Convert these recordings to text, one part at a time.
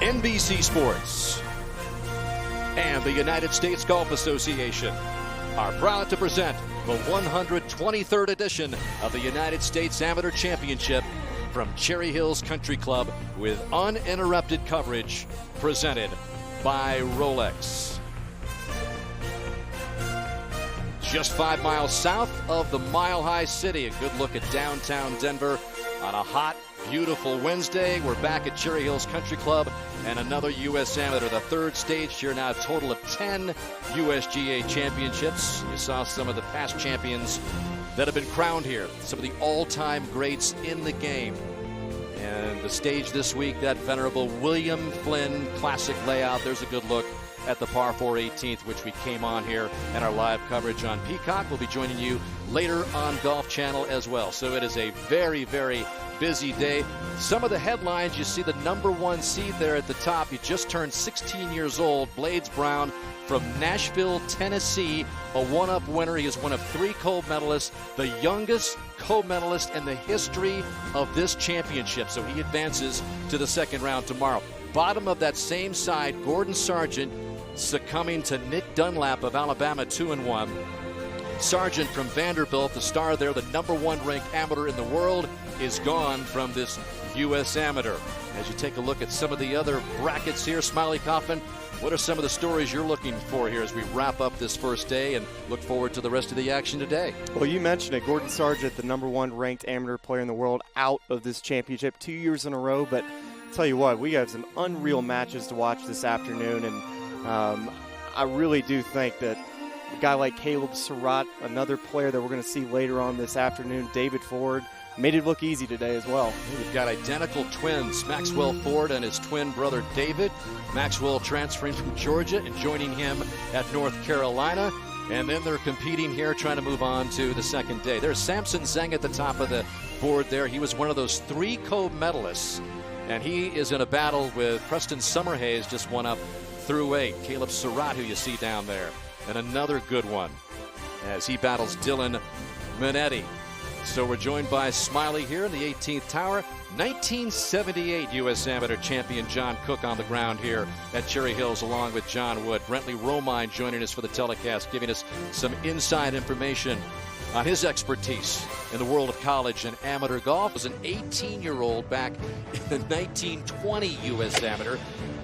NBC Sports and the United States Golf Association are proud to present the 123rd edition of the United States Amateur Championship from Cherry Hills Country Club with uninterrupted coverage presented by Rolex. Just 5 miles south of the Mile High City, a good look at downtown Denver on a hot, beautiful Wednesday. We're back at Cherry Hills Country Club and another U.S. Amateur, the third stage here now, a total of 10 USGA championships. You saw some of the past champions that have been crowned here, some of the all-time greats in the game. And the stage this week, that venerable William Flynn Classic layout. There's a good look at the par 4 18th, which we came on here and our live coverage on Peacock. We'll be joining you later on Golf Channel as well. So it is a very, very busy day. Some of the headlines, you see the #1 seed there at the top. He just turned 16 years old. Blades Brown from Nashville, Tennessee, a one-up winner. He is one of 3 gold medalists, the youngest co-medalist in the history of this championship. So he advances to the second round tomorrow. Bottom of that same side, Gordon Sargent succumbing to Nick Dunlap of Alabama, 2-1. Sargent from Vanderbilt, the star there, the #1 ranked amateur in the world, is gone from this U.S. Amateur. As you take a look at some of the other brackets here, Smiley Coffin, what are some of the stories you're looking for here as we wrap up this first day and look forward to the rest of the action today? Well, you mentioned it. Gordon Sargent, the #1 ranked amateur player in the world, out of this championship 2 years in a row. But I'll tell you what, we have some unreal matches to watch this afternoon. And I really do think that a guy like Caleb Surratt, another player that we're going to see later on this afternoon, David Ford, made it look easy today as well. We've got identical twins, Maxwell Ford and his twin brother David. Maxwell transferring from Georgia and joining him at North Carolina. And then they're competing here, trying to move on to the second day. There's Samson Zhang at the top of the board there. He was one of those 3 co-medalists. And he is in a battle with Preston Summerhays, just one up through 8. Caleb Surratt, who you see down there. And another good one as he battles Dylan Minetti. So we're joined by Smiley here in the 18th tower. 1978 U.S. Amateur champion John Cook on the ground here at Cherry Hills along with John Wood. Brentley Romine joining us for the telecast, giving us some inside information on his expertise in the world of college and amateur golf. Was an 18-year-old back in the 1920 U.S. Amateur.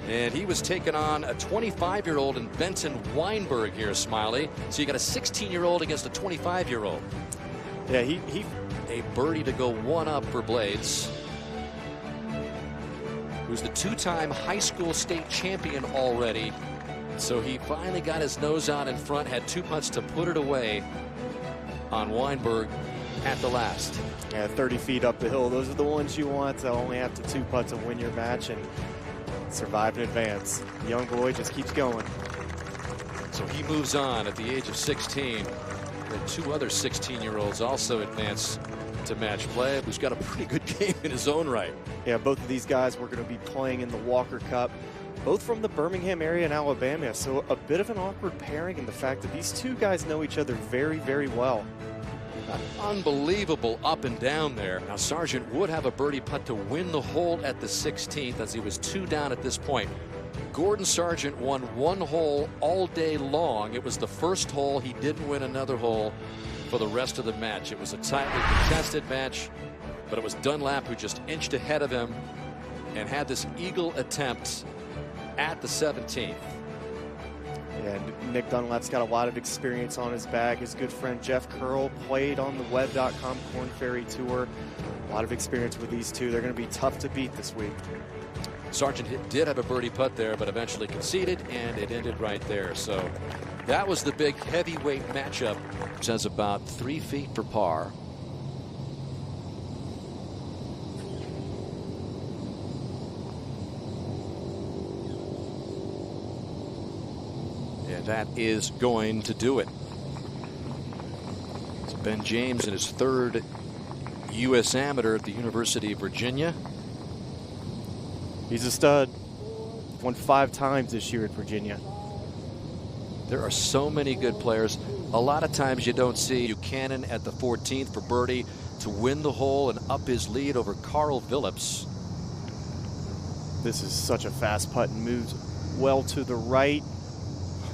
And he was taking on a 25-year-old in Benton Weinberg here, Smiley. So you got a 16-year-old against a 25-year-old. Yeah, he a birdie to go 1 up for Blades, who's the 2-time high school state champion already. So he finally got his nose out in front, had 2 putts to put it away on Weinberg at the last. Yeah, 30 feet up the hill. Those are the ones you want to only have to 2 putts to win your match and survive in advance. The young boy just keeps going. So he moves on at the age of 16. And 2 other 16-year-olds also advance to match play, who's got a pretty good game in his own right. Yeah, both of these guys were going to be playing in the Walker Cup, both from the Birmingham area in Alabama. So a bit of an awkward pairing in the fact that these 2 guys know each other very, very well. Unbelievable up and down there. Now Sargent would have a birdie putt to win the hole at the 16th as he was 2 down at this point. Gordon Sargent won 1 hole all day long. It was the first hole. He didn't win another hole for the rest of the match. It was a tightly contested match, but it was Dunlap who just inched ahead of him and had this eagle attempt at the 17th. And Nick Dunlap's got a lot of experience on his bag. His good friend Jeff Curl played on the Web.com Corn Ferry Tour. A lot of experience with these 2. They're going to be tough to beat this week. Sargent did have a birdie putt there, but eventually conceded, and it ended right there. So that was the big heavyweight matchup. It says about 3 feet for par. And that is going to do it. It's Ben James in his 3rd U.S. Amateur at the University of Virginia. He's a stud. Won 5 times this year at Virginia. There are so many good players. A lot of times you don't see Buchanan at the 14th for birdie to win the hole and up his lead over Carl Phillips. This is such a fast putt and moves well to the right.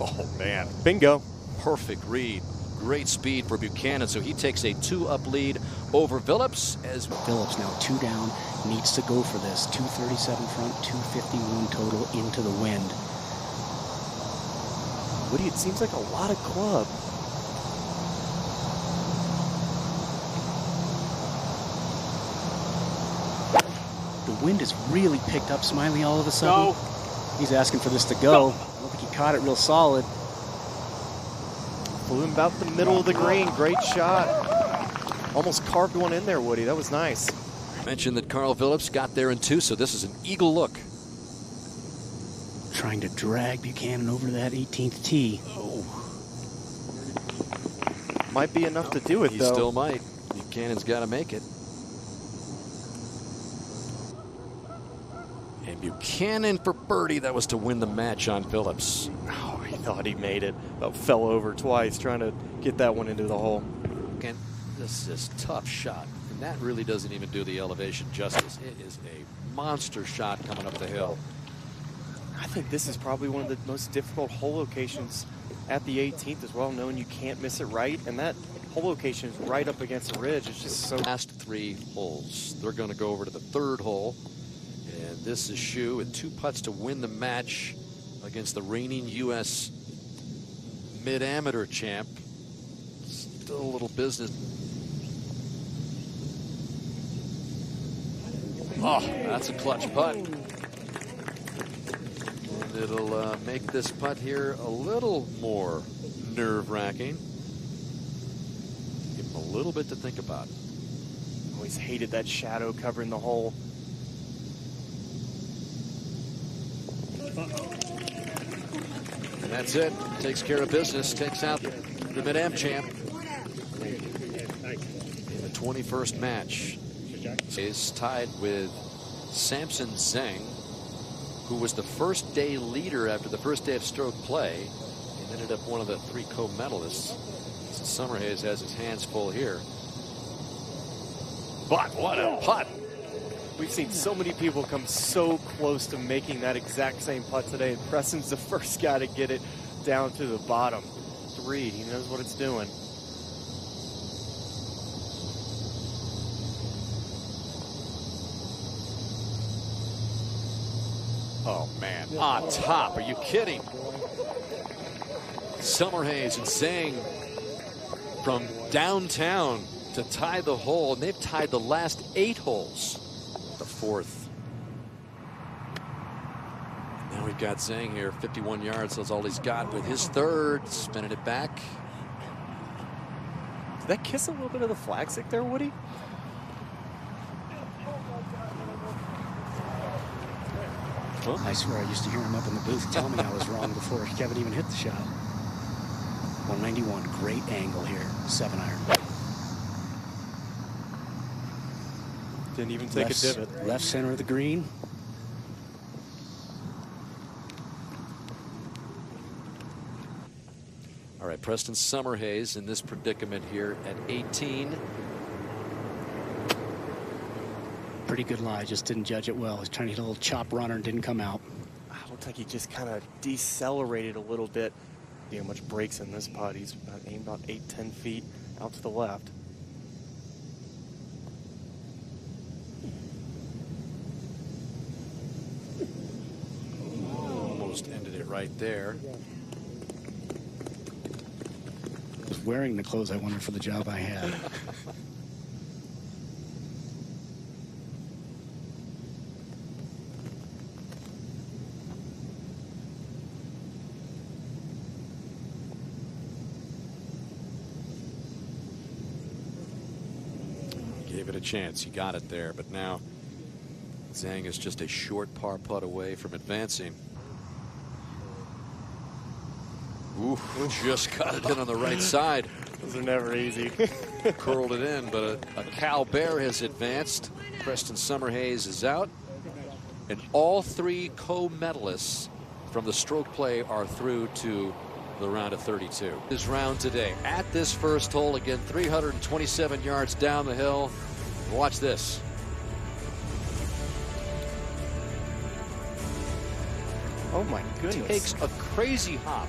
Oh, man. Bingo. Perfect read. Great speed for Buchanan, so he takes a 2-up lead over Phillips. As Phillips now 2 down, needs to go for this. 237 front, 251 total into the wind. Woody, it seems like a lot of club. The wind has really picked up, Smiley, all of a sudden. No. He's asking for this to go. I don't think he caught it real solid. Flew him about the middle of the green. Great shot. Almost carved one in there, Woody. That was nice. Mentioned that Carl Phillips got there in 2, so this is an eagle look. Trying to drag Buchanan over to that 18th tee. Oh. Might be enough to do it, though. He still might. Buchanan's got to make it. And Buchanan for birdie. That was to win the match on Phillips. Oh, he thought he made it. About fell over twice trying to get that one into the hole. And this is a tough shot. And that really doesn't even do the elevation justice. It is a monster shot coming up the hill. I think this is probably one of the most difficult hole locations at the 18th as well, knowing you can't miss it right. And that hole location is right up against a ridge. It's just so... Last 3 holes. They're going to go over to the 3rd hole. And this is Shu with 2 putts to win the match against the reigning U.S. mid-amateur champ. Still a little business. Oh, that's a clutch putt. And it'll make this putt here a little more nerve-wracking. Give him a little bit to think about. Always hated that shadow covering the hole. And that's it. Takes care of business. Takes out the mid-am champ in the 21st match. Is tied with Samson Zhang, who was the first day leader after the first day of stroke play. He ended up one of the 3 co-medalists. Summerhays has his hands full here. But what a putt! We've seen so many people come so close to making that exact same putt today, and Preston's the first guy to get it down to the bottom. 3, he knows what it's doing. Oh, man. On top. Are you kidding? Summerhays and Zhang from downtown to tie the hole. And they've tied the last 8 holes. The 4th. Now we've got Zhang here. 51 yards. That's all he's got with his 3rd. Spinning it back. Did that kiss a little bit of the flag stick there, Woody? I swear I used to hear him up in the booth tell me I was wrong before Kevin even hit the shot. 191, great angle here, 7-iron. Didn't even take a divot. Left center of the green. All right, Preston Summerhays in this predicament here at 18. Pretty good lie, just didn't judge it well. He's trying to hit a little chop runner and didn't come out. Looked like he just kind of decelerated a little bit. See how much breaks in this putt. He's aimed about 8-10 feet out to the left. Almost ended it right there. I was wearing the clothes I wanted for the job I had. Gave it a chance. He got it there, but now Zhang is just a short par putt away from advancing. Ooh, just got it in on the right side. Those are never easy. Curled it in, but a Cal Bear has advanced. Preston Summerhays is out. And all 3 co-medalists from the stroke play are through to the round of 32. This round today at this first hole, again 327 yards down the hill. Watch this. Oh my goodness. Takes a crazy hop.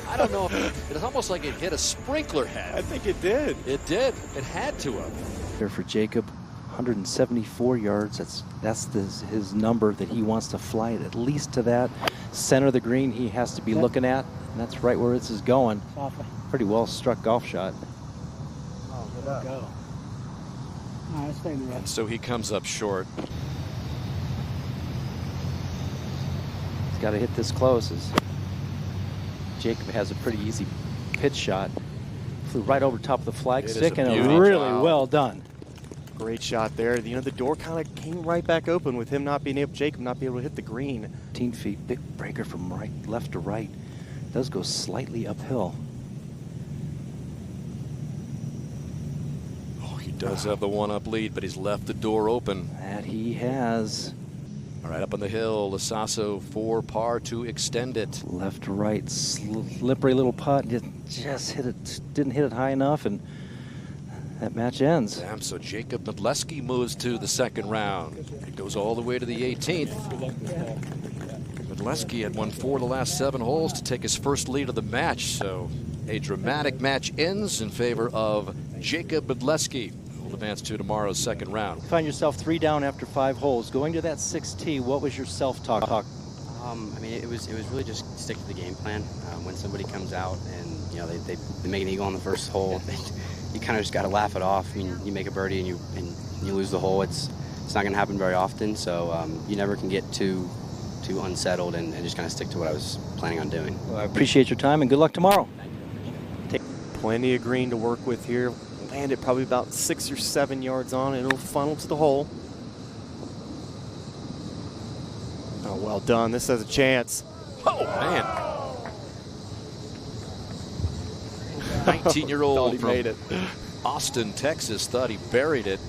I don't know if it's almost like it hit a sprinkler head. I think it did. It did. It had to have. There for Jacob, 174 yards. That's his number that he wants to fly it at least to that center of the green. He has to be looking at, and that's right where this is going. Pretty well struck golf shot. Oh, good go. All right, stay in the rough. And so he comes up short. He's got to hit this close. As Jacob has a pretty easy pitch shot. Flew right over top of the flagstick, and really well done. Great shot there. You know, the door kind of came right back open with him Jacob not being able to hit the green. 15 feet, big breaker from left to right. Does go slightly uphill. Oh, he does have the one-up lead, but he's left the door open. That he has. All right, up on the hill, Lasasso for par to extend it. Left to right, slippery little putt. Just hit it, didn't hit it high enough, and that match ends. Damn, so Jacob Modleski moves to the second round. It goes all the way to the 18th. Modleski had won 4 of the last 7 holes to take his first lead of the match. So a dramatic match ends in favor of Jacob Modleski, who will advance to tomorrow's second round. Find yourself 3 down after 5 holes. Going to that 6th tee, what was your self-talk? I mean, it was really just stick to the game plan. When somebody comes out and they make an eagle on the first hole, you kind of just got to laugh it off. I mean, you make a birdie and you lose the hole. It's not going to happen very often. So you never can get too unsettled and just kind of stick to what I was planning on doing. Well, I appreciate your time and good luck tomorrow. Plenty of green to work with here. Land it probably about 6 or 7 yards on, and it'll funnel to the hole. Oh, well done. This has a chance. Oh, man. 19-year-old from made it. Austin, Texas, thought he buried it.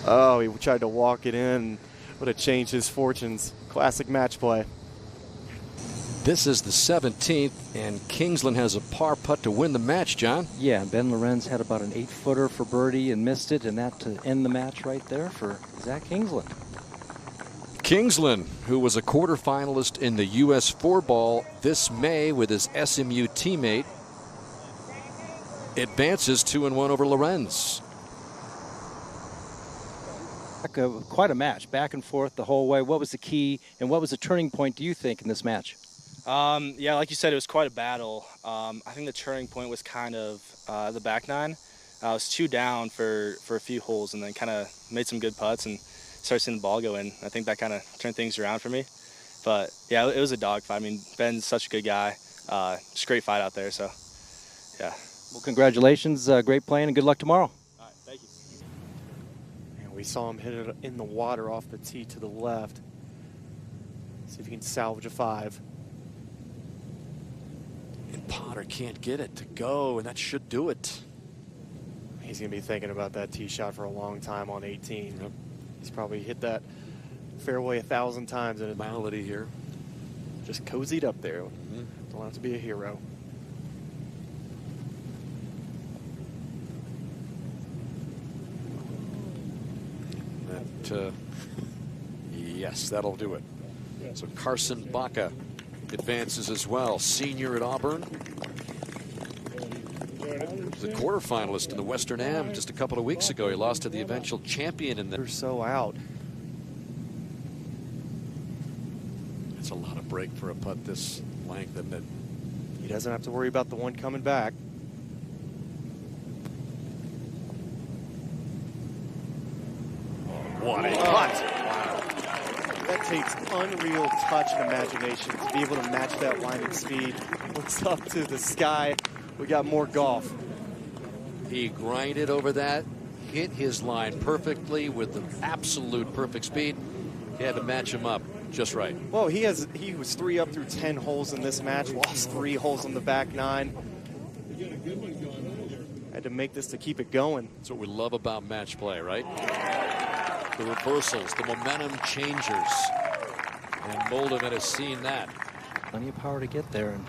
Oh, he tried to walk it in. Would have changed his fortunes. Classic match play. This is the 17th, and Kingsland has a par putt to win the match, John. Yeah, Ben Lorenz had about an 8-footer for birdie and missed it, and that to end the match right there for Zach Kingsland. Kingsland, who was a quarterfinalist in the U.S. 4-ball this May with his SMU teammate, advances 2-1 over Lorenz. Quite a match, back and forth the whole way. What was the key, and what was the turning point, do you think, in this match? Yeah, like you said, it was quite a battle. I think the turning point was kind of the back nine. I was 2 down for a few holes and then kind of made some good putts and started seeing the ball go in. I think that kind of turned things around for me. But, yeah, it was a dogfight. I mean, Ben's such a good guy. Just a great fight out there, so, yeah. Well, congratulations. Great playing, and good luck tomorrow. All right, thank you. And we saw him hit it in the water off the tee to the left. See if he can salvage a 5. And Potter can't get it to go, and that should do it. He's going to be thinking about that tee shot for a long time on 18. Yep. He's probably hit that fairway 1,000 times in a Malady here. Just cozied up there. Don't have to be a hero. That, yes, that'll do it. So Carson Baca advances as well, senior at Auburn. The quarterfinalist in the Western Am just a couple of weeks ago. He lost to the eventual champion in the. They're so out. It's a lot of break for a putt this length, isn't it? He doesn't have to worry about the one coming back. What a putt! Wow. That takes unreal touch and imagination to be able to match that line of speed. Looks up to the sky. We got more golf. He grinded over that, hit his line perfectly with the absolute perfect speed. He had to match him up just right. Well, he was 3 up through 10 holes in this match, lost 3 holes on the back 9. Had to make this to keep it going. That's what we love about match play, right? The reversals, the momentum changers. And Moldovan has seen that. Plenty of power to get there, and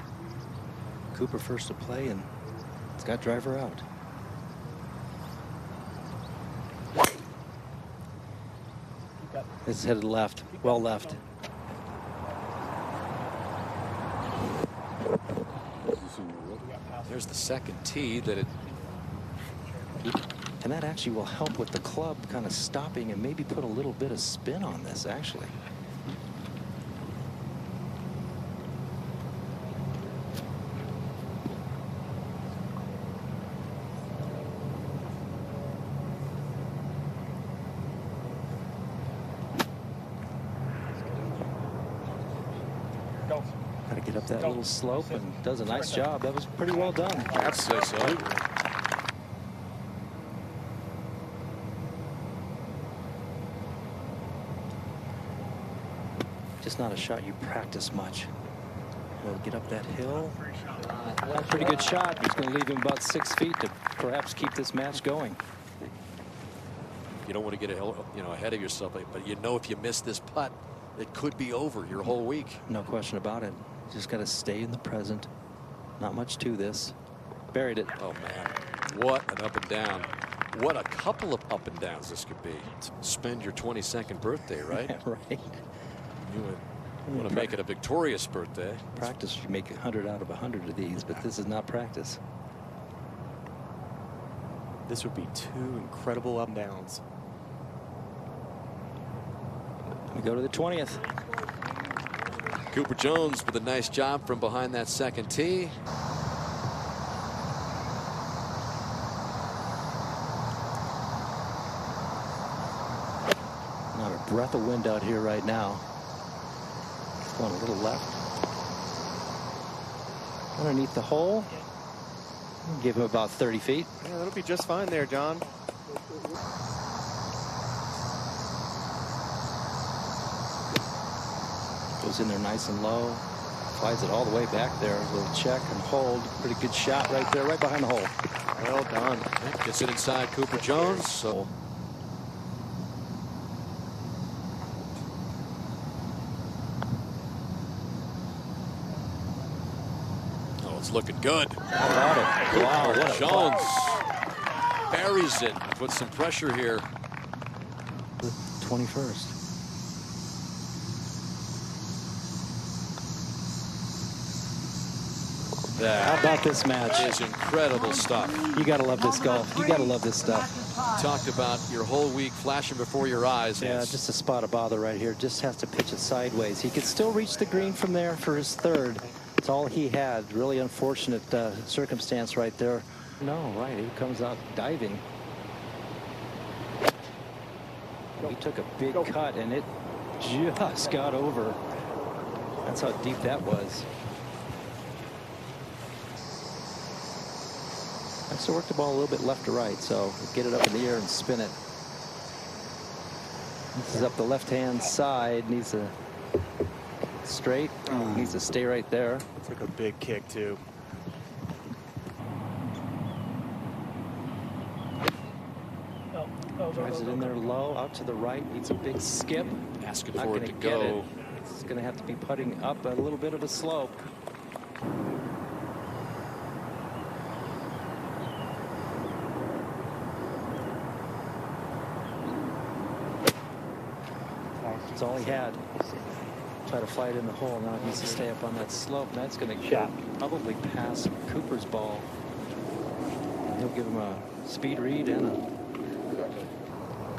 Cooper first to play, and it's got driver out. It's headed left, well left. There's the second tee that it. And that actually will help with the club kind of stopping and maybe put a little bit of spin on this, actually. Got to get up that little slope, and does a nice job. That was pretty well done. I'd say so. Just not a shot you practice much. Well, get up that hill. That's a pretty good shot. He's going to leave him about 6 feet to perhaps keep this match going. You don't want to get ahead of yourself, but you know if you miss this putt, it could be over your whole week. No question about it. You just got to stay in the present. Not much to this. Buried it. Oh man, what an up and down. What a couple of up and downs this could be. Spend your 22nd birthday, right? Right. You want to make it a victorious birthday. Practice, you make 100 out of 100 of these, but this is not practice. This would be 2 incredible up and downs. We go to the 20th. Cooper Jones with a nice job from behind that second tee. Not a breath of wind out here right now. Going a little left. Underneath the hole. Give him about 30 feet. Yeah, that'll be just fine there, John. Goes in there nice and low. Flies it all the way back there. A little check and hold. Pretty good shot right there, right behind the hole. Well done. Gets it inside Cooper Jones. So. It's looking good. How about it? Wow, what a Jones buries it. Puts some pressure here. The 21st. That How about this match? is incredible stuff. You got to love this golf. You got to love this stuff. Talked about your whole week flashing before your eyes. Yeah, just a spot of bother right here. Just has to pitch it sideways. He could still reach the green from there for his third. It's all he had. Really unfortunate circumstance right there. No, right. He comes out diving. He took a big cut, and it just got over. That's how deep that was. I still work the ball a little bit left to right, so get it up in the air and spin it. This is up the left-hand side. Needs a straight. Needs to stay right there. Took a big kick too. Drives it in there low, out to the right. Needs a big skip. Asking Not for it gonna to get go. it. It's going to have to be putting up a little bit of a slope. That's all he had. Try to fly it in the hole. Now he needs to stay up on that slope. And that's going to probably pass Cooper's ball. He'll give him a speed read and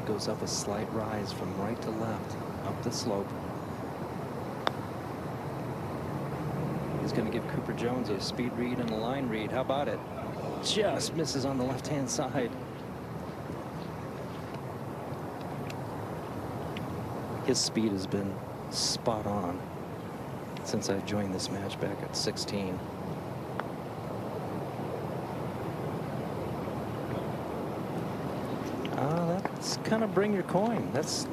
goes up a slight rise from right to left up the slope. He's going to give Cooper Jones a speed read and a line read. How about it? Just misses on the left-hand side. His speed has been spot on since I joined this match back at 16. That's kind of bring your coin. That's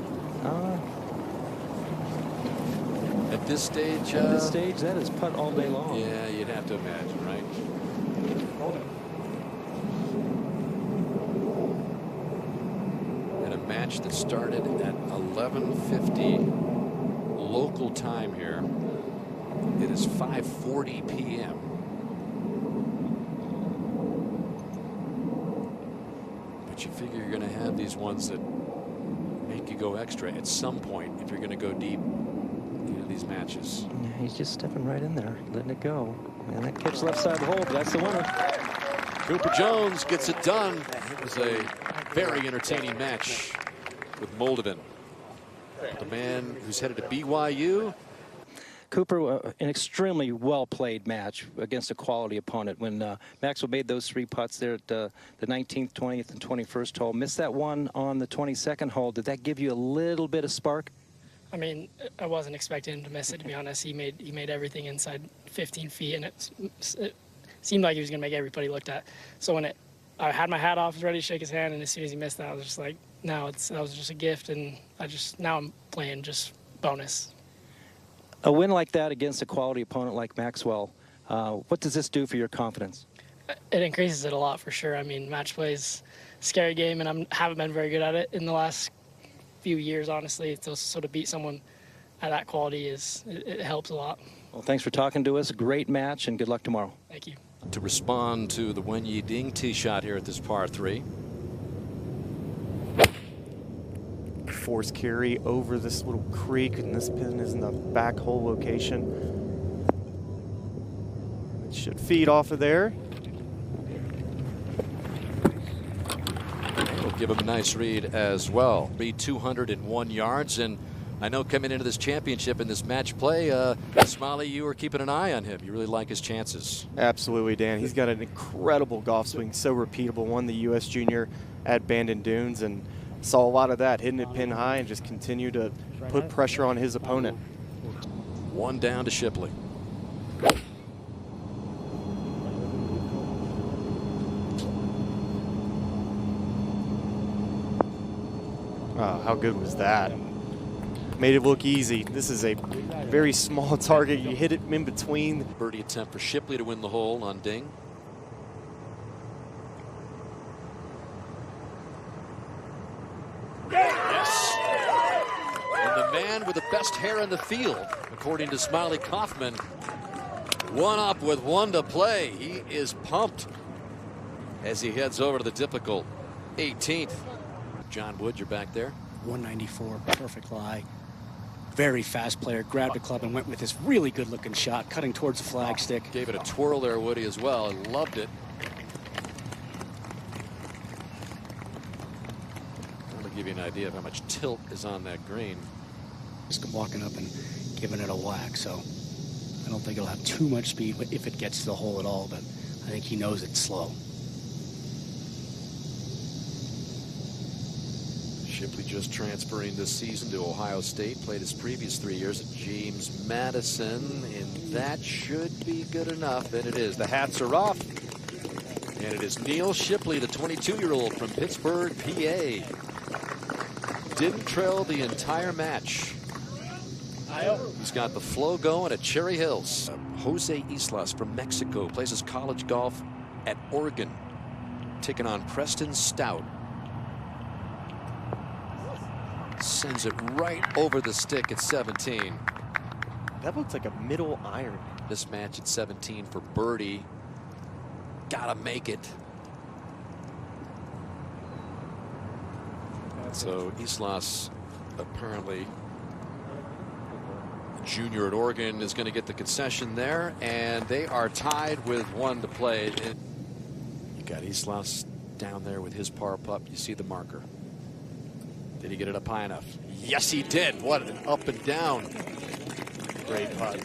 At this stage, that is putt all day long. Yeah, you'd have to imagine, right? And a match that started at 11:50 local time here. It is 5:40 p.m. But you figure you're going to have these ones that make you go extra at some point if you're going to go deep. These matches. Yeah, he's just stepping right in there, letting it go. And that catch left side of the hole, but that's the winner. Cooper Jones gets it done. It was a very entertaining match with Moldovan. The man who's headed to BYU. Cooper, an extremely well-played match against a quality opponent. When Maxwell made those 3 putts there at the 19th, 20th, and 21st hole, missed that one on the 22nd hole. Did that give you a little bit of spark? I mean, I wasn't expecting him to miss it, to be honest. He made everything inside 15 feet, and it seemed like he was going to make everybody looked at. So when I had my hat off, was ready to shake his hand, and as soon as he missed that, I was just like, no, that was just a gift, and now I'm playing just bonus. A win like that against a quality opponent like Maxwell, what does this do for your confidence? It increases it a lot for sure. I mean, match play is a scary game, and I haven't been very good at it in the last few years, honestly. So to beat someone at that quality it helps a lot. Well, thanks for talking to us. Great match, and good luck tomorrow. Thank you. To respond to the Wenyi Ding tee shot here at this par 3. Force carry over this little creek, and this pin is in the back hole location. It should feed off of there. We'll give him a nice read as well. Be 201 yards, and I know coming into this championship in this match play, Smiley, you were keeping an eye on him. You really like his chances. Absolutely, Dan. He's got an incredible golf swing, so repeatable. Won the U.S. Junior at Bandon Dunes, and saw a lot of that, hitting it pin high and just continue to put pressure on his opponent. 1 down to Shipley. Oh, how good was that? Made it look easy. This is a very small target. You hit it in between. Birdie attempt for Shipley to win the hole on Ding. Yes. And the man with the best hair in the field, according to Smiley Kaufman, one up with 1 to play. He is pumped as he heads over to the difficult 18th. John Wood, you're back there. 194, perfect lie. Very fast player, grabbed a club and went with this really good looking shot, cutting towards the flagstick. Gave it a twirl there, Woody, as well. I loved it. That'll give you an idea of how much tilt is on that green. Just walking up and giving it a whack, so I don't think it'll have too much speed if it gets to the hole at all, but I think he knows it's slow. Shipley just transferring this season to Ohio State. Played his previous 3 years at James Madison, and that should be good enough. And it is. The hats are off. And it is Neil Shipley, the 22-year-old from Pittsburgh, PA. Didn't trail the entire match. He's got the flow going at Cherry Hills. Jose Islas from Mexico plays his college golf at Oregon, taking on Preston Stout. Sends it right over the stick at 17. That looks like a middle iron. This match at 17 for birdie. Gotta make it. So Islas, apparently junior at Oregon, is going to get the concession there, and they are tied with 1 to play. You got Islas down there with his par putt. You see the marker. Did he get it up high enough? Yes, he did. What an up and down. Great putt.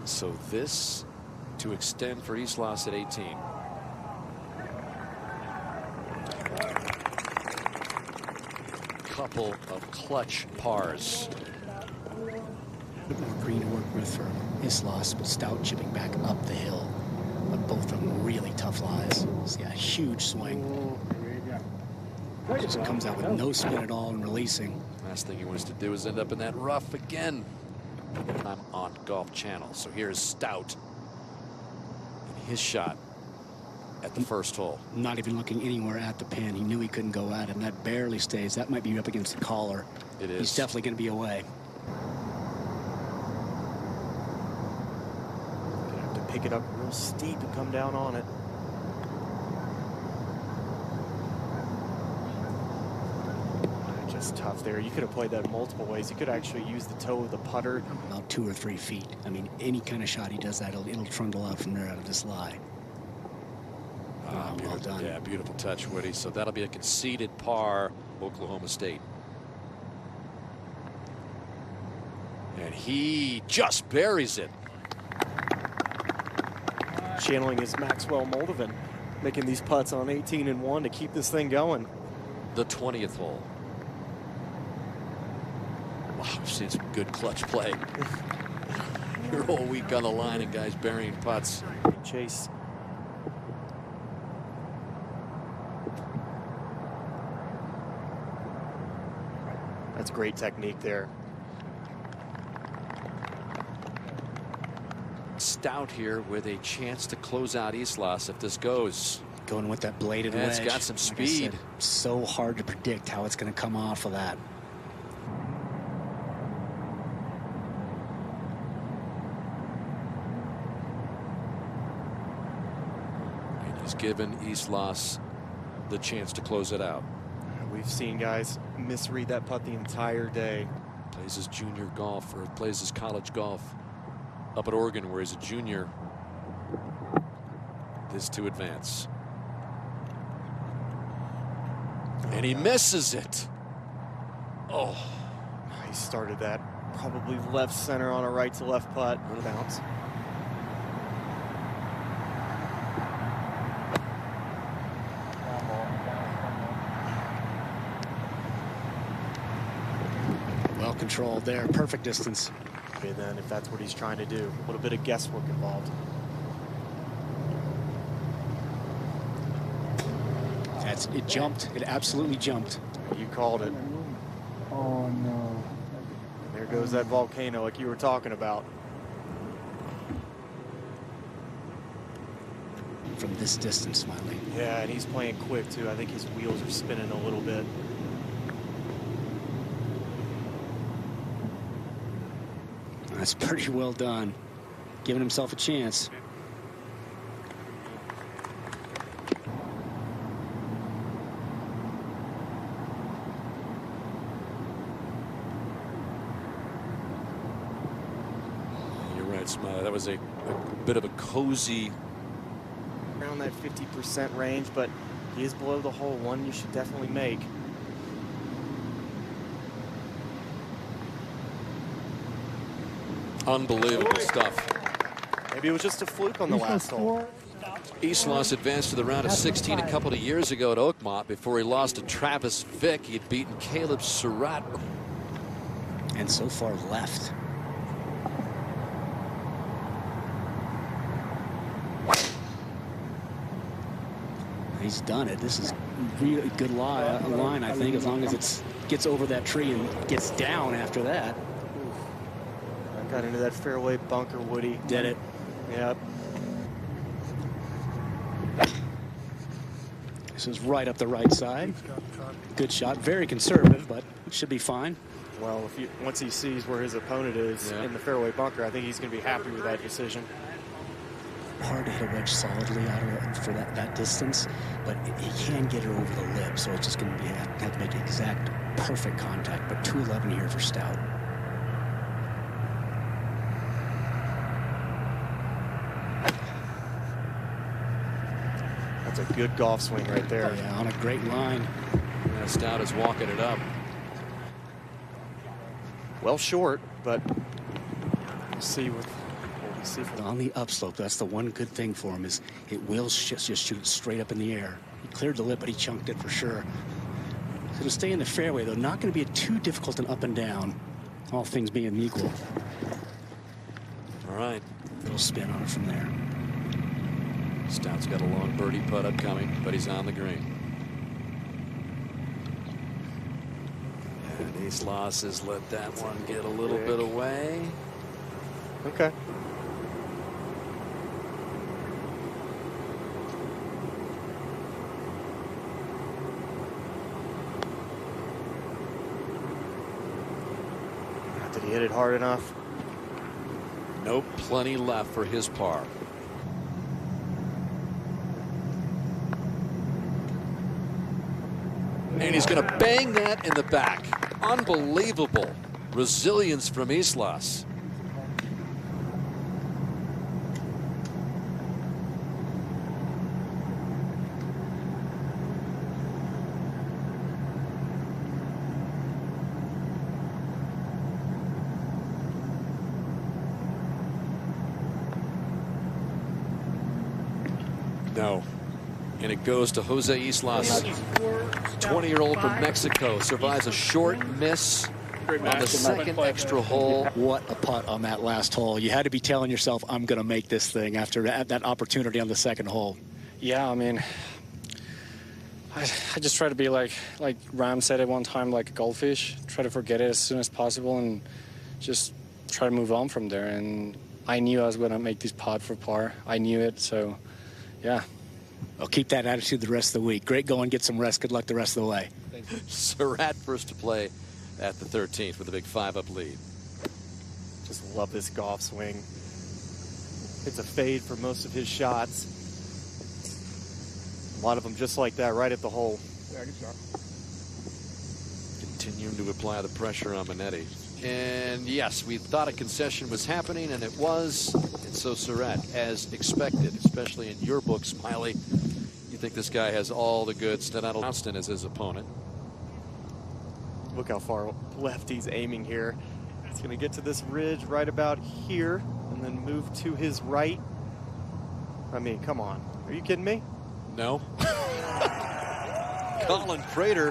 So this to extend for Islas at 18. Couple of clutch pars. More green to work with for Islas, but Stout chipping back up the hill. But both of them really tough lies. See a huge swing. Just comes out with no spin at all and releasing. Last thing he wants to do is end up in that rough again. I'm on Golf Channel. So here's Stout and his shot at the first hole. Not even looking anywhere at the pin. He knew he couldn't go at him. That barely stays. That might be up against the collar. It is. He's definitely going to be away. Gonna have to pick it up real steep and come down on it. Just tough there. You could have played that multiple ways. You could actually use the toe of the putter. About 2 or 3 feet. I mean, any kind of shot he does that, it'll trundle out from there out of this lie. Well done. Yeah, beautiful touch, Woody. So that'll be a conceded par, Oklahoma State. And he just buries it. Channeling his Maxwell Moldovan, making these putts on 18 and 1 to keep this thing going. The 20th hole. Wow, we've seen some good clutch play. You're all week on the line and guys burying putts. Chase. That's great technique there. Stout here with a chance to close out Islas if this goes. Going with that bladed Yeah, wedge. it's got some Like I speed. said, so hard to predict how it's going to come off of that. And he's given Islas the chance to close it out. We've seen guys misread that putt the entire day. Plays his junior golf, or plays his college golf up at Oregon where he's a junior. This to advance. And he misses it. Oh. He started that probably left center on a right to left putt. Bounce. Well controlled there. Perfect distance. Okay, then if that's what he's trying to do, a little bit of guesswork involved. It jumped. It absolutely jumped. You called it. Oh no. There goes that volcano like you were talking about. From this distance, Smiley. Yeah, and he's playing quick too. I think his wheels are spinning a little bit. That's pretty well done. Giving himself a chance. You're right, Smiley. That was a bit of a cozy. Around that 50% range, but he is below the hole. One you should definitely make. Unbelievable stuff. Maybe it was just a fluke on the last hole. Islas advanced to the round of 16 a couple of years ago at Oakmont before he lost to Travis Fick. He had beaten Caleb Surratt. And so far left. He's done it. This is really good line, I think, as long as it gets over that tree and gets down after that. I got into that fairway bunker, Woody. Did it. Yep. This is right up the right side. Good shot. Very conservative, but it should be fine. Well, once he sees where his opponent is in the fairway bunker, I think he's going to be happy with that decision. Hard to hit a wedge solidly out of it for that distance, but he can get it over the lip, so it's just going to have to make exact perfect contact. But 211 here for Stout. That's a good golf swing right there. Oh, yeah, on a great line. Yeah, Stout is walking it up. Well short, but we'll see what we see from On the upslope, that's the one good thing for him, is it will just shoot it straight up in the air. He cleared the lip, but he chunked it for sure. So to stay in the fairway, though, not going to be too difficult and up and down, all things being equal. All right. Little spin on it from there. Stout's got a long birdie putt upcoming, but he's on the green. And Islas has let that one get a little bit away. Okay. Did he hit it hard enough? Nope, plenty left for his par. And he's going to bang that in the back. Unbelievable resilience from Islas. No. And it goes to Jose Islas, 20-year-old from Mexico, survives a short miss on the second extra hole. What a putt on that last hole. You had to be telling yourself, I'm going to make this thing after that opportunity on the second hole. Yeah, I mean, I just try to be like Ram said at one time, like a goldfish. Try to forget it as soon as possible and just try to move on from there. And I knew I was going to make this putt for par. I knew it, so yeah. I'll keep that attitude the rest of the week. Great going, get some rest. Good luck the rest of the way. Surratt first to play at the 13th with a big 5-up lead. Just love this golf swing. It's a fade for most of his shots. A lot of them just like that, right at the hole. Yeah, good shot. Continuing to apply the pressure on Minetti. And yes, we thought a concession was happening, and it was. And so Surratt, as expected, especially in your book, Smiley, you think this guy has all the goods. Johnston is his opponent. Look how far left he's aiming here. He's going to get to this ridge right about here and then move to his right. I mean, come on. Are you kidding me? No. Colin Prater,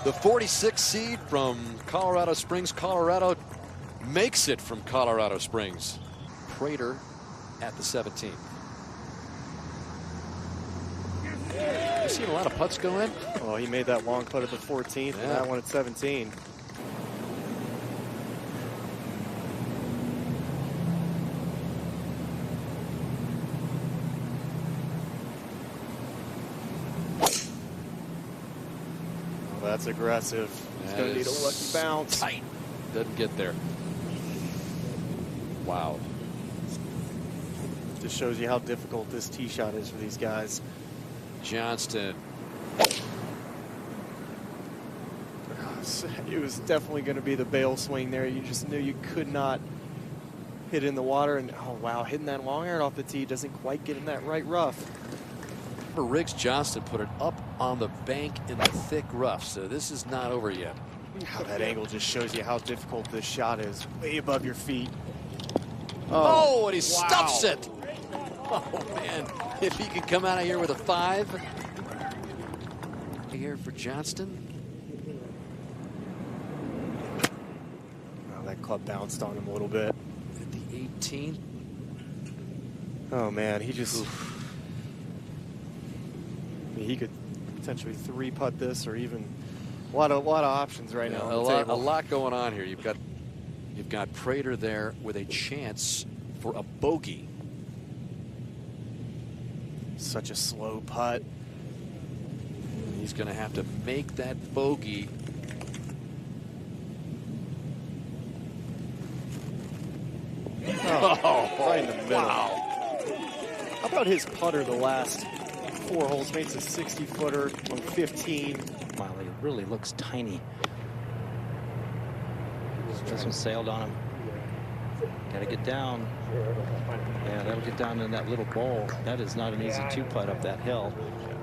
the 46th seed from Colorado Springs, Colorado, makes it from Colorado Springs. Prater at the 17th. You've seen a lot of putts go in. Oh, he made that long putt at the 14th and that one at 17. Oh, that's aggressive. He's going to need a lucky bounce. Tight. Doesn't get there. Wow. Just shows you how difficult this tee shot is for these guys. Johnston. It was definitely going to be the bail swing there. You just knew you could not hit in the water. And oh wow, hitting that long iron off the tee doesn't quite get in that right rough. Riggs Johnston put it up on the bank in the thick rough, so this is not over yet. That angle just shows you how difficult this shot is. Way above your feet. Oh, and he stuffs it. Oh man, if he could come out of here with a 5. Here for Johnston. Oh, that club bounced on him a little bit. At the 18th. Oh man, he just. I mean, he could potentially 3-putt this, or even a lot of options right now. A lot going on here. You've got Prater there with a chance for a bogey. Such a slow putt. He's going to have to make that bogey. Oh, right in the middle. Wow. How about his putter the last 4 holes? Makes a 60-footer on 15. Miley really looks tiny. This one sailed on him. Got to get down. Yeah, that'll get down in that little bowl. That is not an easy 2-putt up that hill.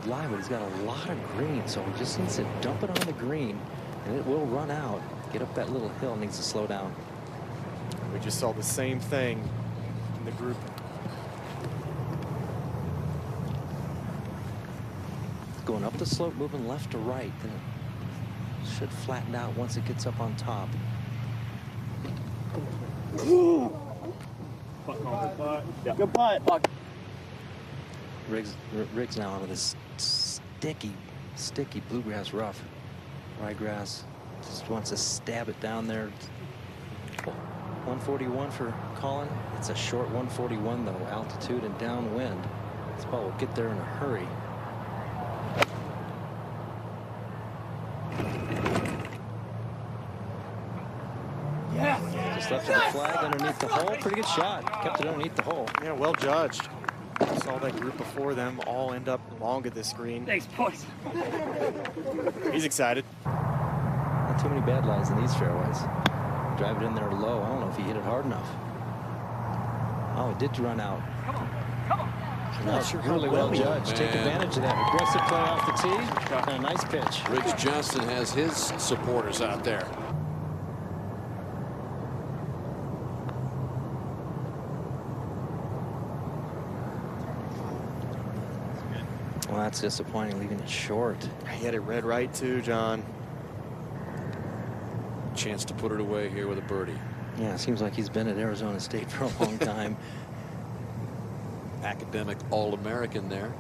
Live, but he's got a lot of green, so he just needs to dump it on the green, and it will run out. Get up that little hill, needs to slow down. We just saw the same thing in the group. Going up the slope, moving left to right, then it should flatten out once it gets up on top. Good putt. Riggs now onto this sticky bluegrass rough. Ryegrass just wants to stab it down there. 141 for Colin. It's a short 141 though, altitude and downwind. This ball will get there in a hurry. Just left the flag underneath the hole. Pretty good shot. Kept it underneath the hole. Yeah, well judged. Saw that group before them all end up long at this green. Thanks, boys. He's excited. Not too many bad lies in these fairways. Drive it in there low. I don't know if he hit it hard enough. Oh, it did run out. Come on. I'm not sure. Really well judged. Take advantage of that aggressive play off the tee. And a nice pitch. Riggs Johnston has his supporters out there. Well, that's disappointing, leaving it short. He had it red right too, John. Chance to put it away here with a birdie. Yeah, it seems like he's been at Arizona State for a long time. Academic All-American there.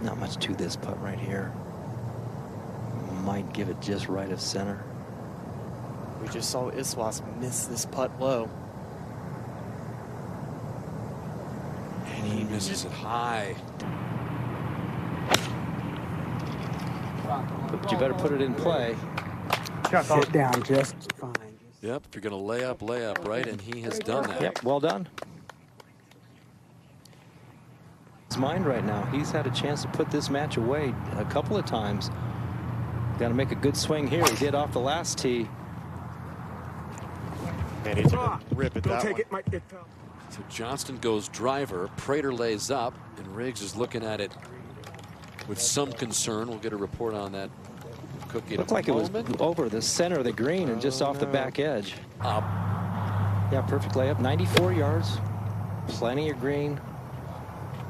Not much to this putt right here. Might give it just right of center. We just saw Islas miss this putt low. And he misses it high. But you better put it in play. Sit down just fine. Yep, if you're going to lay up, right? And he has done that. Yep, well done. His mind right now. He's had a chance to put this match away a couple of times. Got to make a good swing here. He did off the last tee. And he took a rip at that one. So Johnston goes driver. Prater lays up, and Riggs is looking at it with some concern. We'll get a report on that. Cookie Looked like it was over the center of the green and just off the back edge. Up. Yeah, perfect layup. 94 yards. Plenty of green.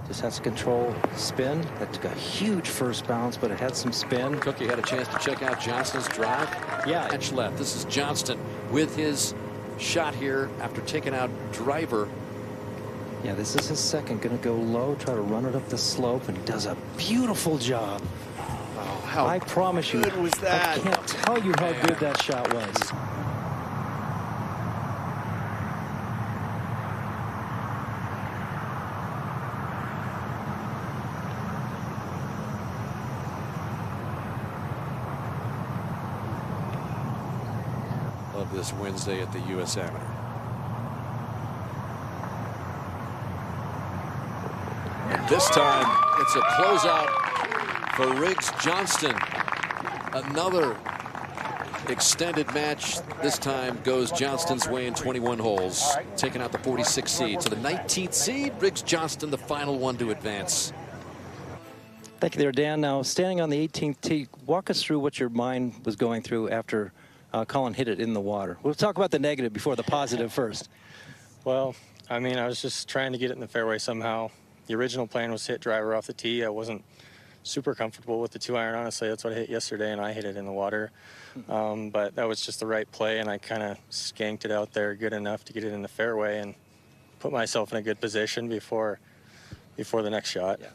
Just has to control spin. That took a huge first bounce, but it had some spin. Cookie had a chance to check out Johnston's drive. Yeah. Edge left. This is Johnston with his shot here after taking out driver. Yeah, this is his second. Going to go low, try to run it up the slope, and he does a beautiful job. Oh, how I promise you, good was that? I can't tell you how good that shot was. Of this Wednesday at the US Amateur. And this time it's a closeout for Riggs Johnston. Another extended match. This time goes Johnston's way in 21 holes, taking out the 46 seed. So the 19th seed, Riggs Johnston, the final one to advance. Thank you there, Dan. Now, standing on the 18th tee, walk us through what your mind was going through after Colin hit it in the water. We'll talk about the negative before the positive first. Well, I mean, I was just trying to get it in the fairway somehow. The original plan was to hit driver off the tee. I wasn't super comfortable with the 2-iron, honestly. That's what I hit yesterday, and I hit it in the water. But that was just the right play, and I kind of skanked it out there good enough to get it in the fairway and put myself in a good position before the next shot. Yeah.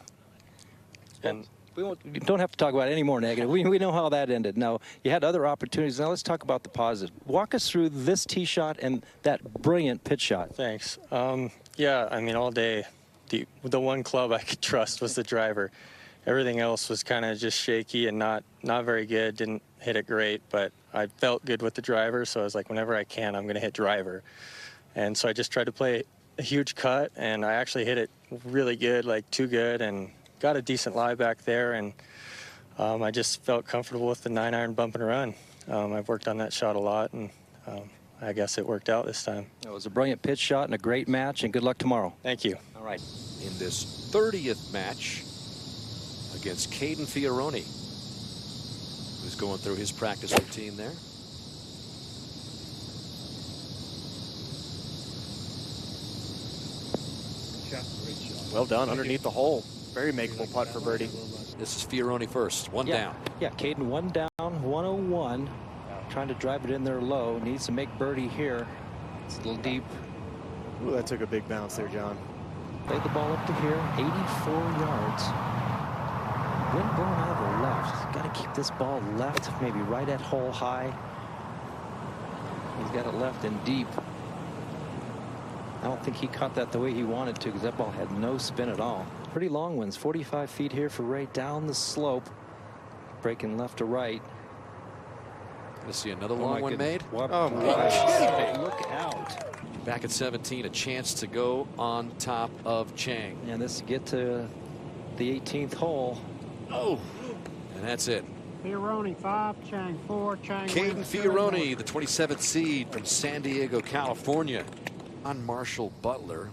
And we don't have to talk about any more negative. We know how that ended. Now, you had other opportunities. Now let's talk about the positive. Walk us through this tee shot and that brilliant pitch shot. Thanks. Yeah, I mean, all day, the one club I could trust was the driver. Everything else was kind of just shaky and not very good. Didn't hit it great, but I felt good with the driver, so I was like, whenever I can, I'm going to hit driver. And so I just tried to play a huge cut, and I actually hit it really good, like too good, and got a decent lie back there, and I just felt comfortable with the 9-iron bump and run. I've worked on that shot a lot, and I guess it worked out this time. It was a brilliant pitch shot and a great match, and good luck tomorrow. Thank you. All right. In this 30th match against Caden Fioroni, who's going through his practice routine there. Well done underneath the hole. Very makeable putt for birdie. This is Fioroni first. One down. Yeah, Caden one down, 101. Trying to drive it in there low. Needs to make birdie here. It's a little deep. Ooh, that took a big bounce there, John. Played the ball up to here, 84 yards. Wind blowing out of the left. Got to keep this ball left, maybe right at hole high. He's got it left and deep. I don't think he caught that the way he wanted to, because that ball had no spin at all. Pretty long ones, 45 feet here for Ray down the slope. Breaking left to right. Let's see another long one made. Oh my gosh. Look out. Back at 17, a chance to go on top of Chang. And this to get to the 18th hole. Oh, and that's it. Fioroni 5, Chang 4, Chang. Caden Fioroni, the 27th seed from San Diego, California. On Marshall Butler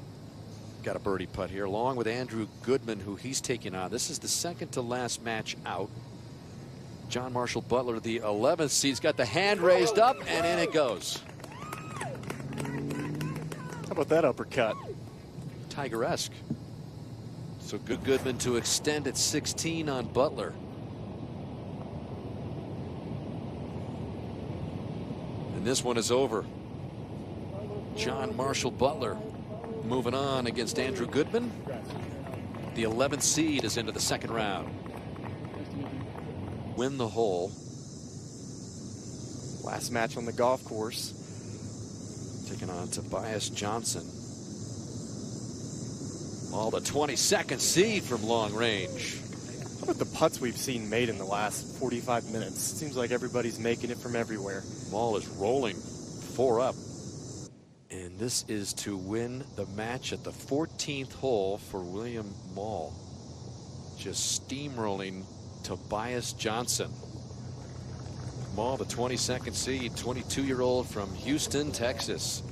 got a birdie putt here, along with Andrew Goodman, who he's taking on. This is the second to last match out. John Marshall Butler, the 11th seed, has got the hand raised up, and in it goes. How about that uppercut? Tiger-esque. So Goodman to extend at 16 on Butler. And this one is over. John Marshall Butler moving on against Andrew Goodman. The 11th seed is into the second round. Win the hole. Last match on the golf course. Taking on Tobias Johnson. All the 22nd seed from long range. How about the putts we've seen made in the last 45 minutes? Seems like everybody's making it from everywhere. Ball is rolling 4 up. And this is to win the match at the 14th hole for William Mall. Just steamrolling Tobias Johnson. Mall, the 22nd seed, 22-year-old from Houston, Texas.